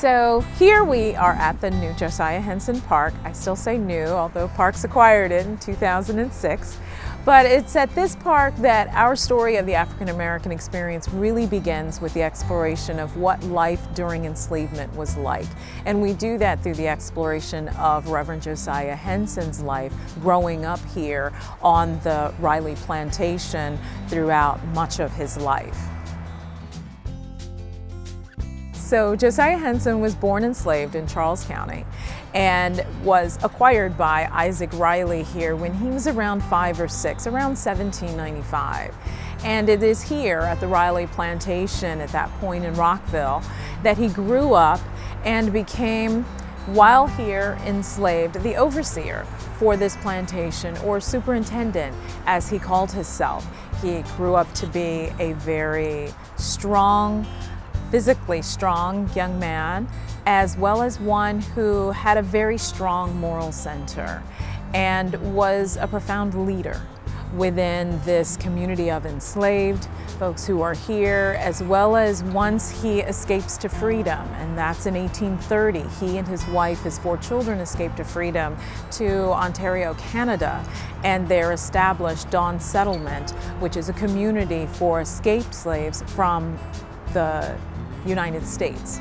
So here we are at the new Josiah Henson Park. I still say new, although Parks acquired it in 2006. But it's at this park that our story of the African American experience really begins, with the exploration of what life during enslavement was like. And we do that through the exploration of Reverend Josiah Henson's life growing up here on the Riley plantation throughout much of his life. So Josiah Henson was born enslaved in Charles County and was acquired by Isaac Riley here when he was around 5 or 6, around 1795. And it is here at the Riley plantation at that point in Rockville that he grew up and became, while here enslaved, the overseer for this plantation, or superintendent as he called himself. He grew up to be a very strong, physically strong young man, as well as one who had a very strong moral center and was a profound leader within this community of enslaved folks who are here, as well as once he escapes to freedom, and that's in 1830. He and his wife, his 4 children, escaped to freedom to Ontario, Canada, and there established Dawn Settlement, which is a community for escaped slaves from the United States.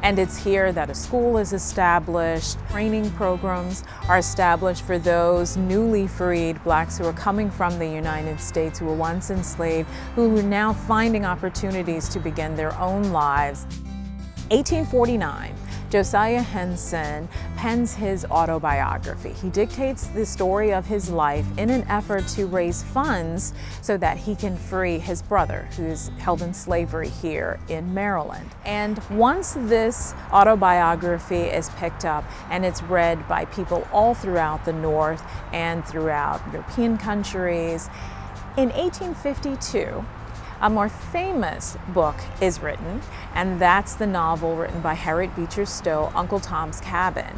And it's here that a school is established, training programs are established for those newly freed blacks who are coming from the United States, who were once enslaved, who are now finding opportunities to begin their own lives. 1849, Josiah Henson pens his autobiography. He dictates the story of his life in an effort to raise funds so that he can free his brother, who's held in slavery here in Maryland. And once this autobiography is picked up and it's read by people all throughout the North and throughout European countries, in 1852, a more famous book is written, and that's the novel written by Harriet Beecher Stowe, Uncle Tom's Cabin.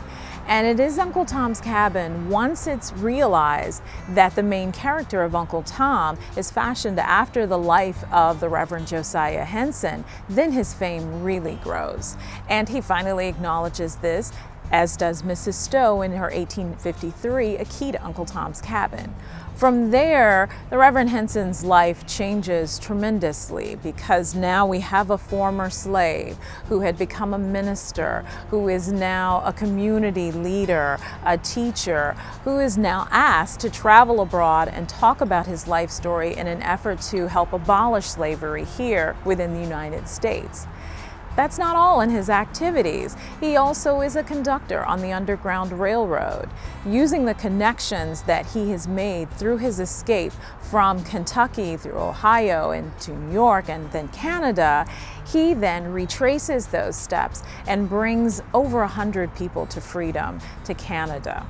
And it is Uncle Tom's Cabin, once it's realized that the main character of Uncle Tom is fashioned after the life of the Reverend Josiah Henson, then his fame really grows. And he finally acknowledges this, as does Mrs. Stowe in her 1853 A Key to Uncle Tom's Cabin. From there, the Reverend Henson's life changes tremendously, because now we have a former slave who had become a minister, who is now a community leader, a teacher, who is now asked to travel abroad and talk about his life story in an effort to help abolish slavery here within the United States. That's not all in his activities. He also is a conductor on the Underground Railroad. Using the connections that he has made through his escape from Kentucky through Ohio and to New York and then Canada, he then retraces those steps and brings over 100 people to freedom to Canada.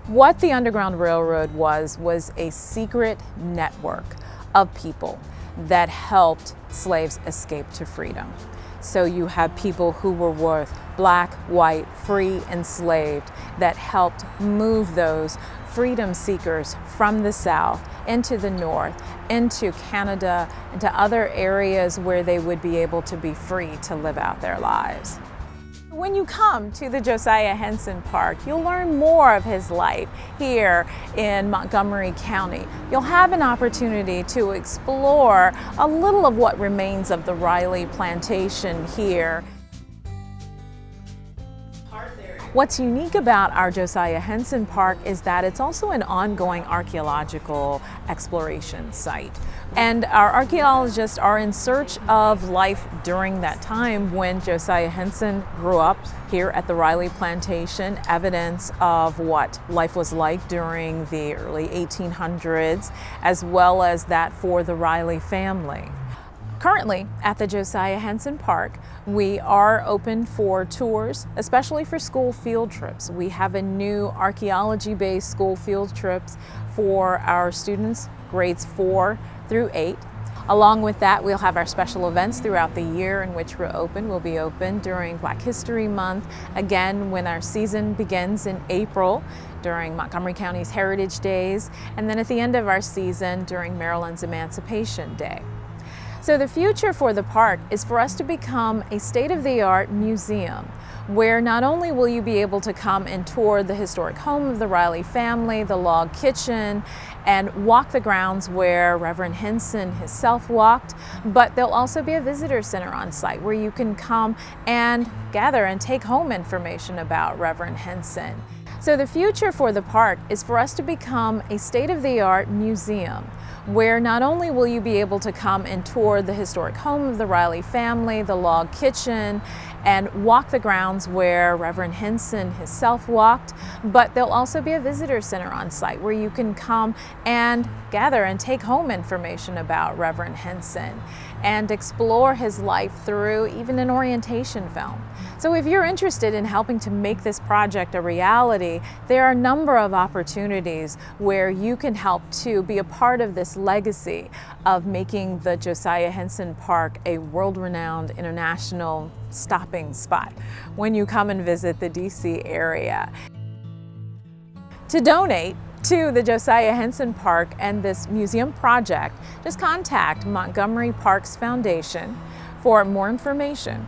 What the Underground Railroad was a secret network of people that helped slaves escape to freedom. So you have people who were both black, white, free, enslaved, that helped move those freedom seekers from the South into the North, into Canada, into other areas where they would be able to be free to live out their lives. When you come to the Josiah Henson Park, you'll learn more of his life here in Montgomery County. You'll have an opportunity to explore a little of what remains of the Riley plantation here. What's unique about our Josiah Henson Park is that it's also an ongoing archaeological exploration site. And our archaeologists are in search of life during that time when Josiah Henson grew up here at the Riley plantation, evidence of what life was like during the early 1800s, as well as that for the Riley family. Currently, at the Josiah Henson Park, we are open for tours, especially for school field trips. We have a new archaeology-based school field trips for our students, grades 4 through 8. Along with that, we'll have our special events throughout the year in which we're open. We'll be open during Black History Month, again when our season begins in April, during Montgomery County's Heritage Days, and then at the end of our season during Maryland's Emancipation Day. So the future for the park is for us to become a state-of-the-art museum where not only will you be able to come and tour the historic home of the Riley family, the log kitchen, and walk the grounds where Reverend Henson himself walked, but there'll also be a visitor center on site where you can come and gather and take home information about Reverend Henson. So the future for the park is for us to become a state-of-the-art museum where not only will you be able to come and tour the historic home of the Riley family, the log kitchen, and walk the grounds where Reverend Henson himself walked, but there'll also be a visitor center on site where you can come and gather and take home information about Reverend Henson and explore his life through even an orientation film. So if you're interested in helping to make this project a reality, there are a number of opportunities where you can help to be a part of this legacy of making the Josiah Henson Park a world-renowned international stopping spot when you come and visit the DC area. To donate to the Josiah Henson Park and this museum project, just contact Montgomery Parks Foundation for more information.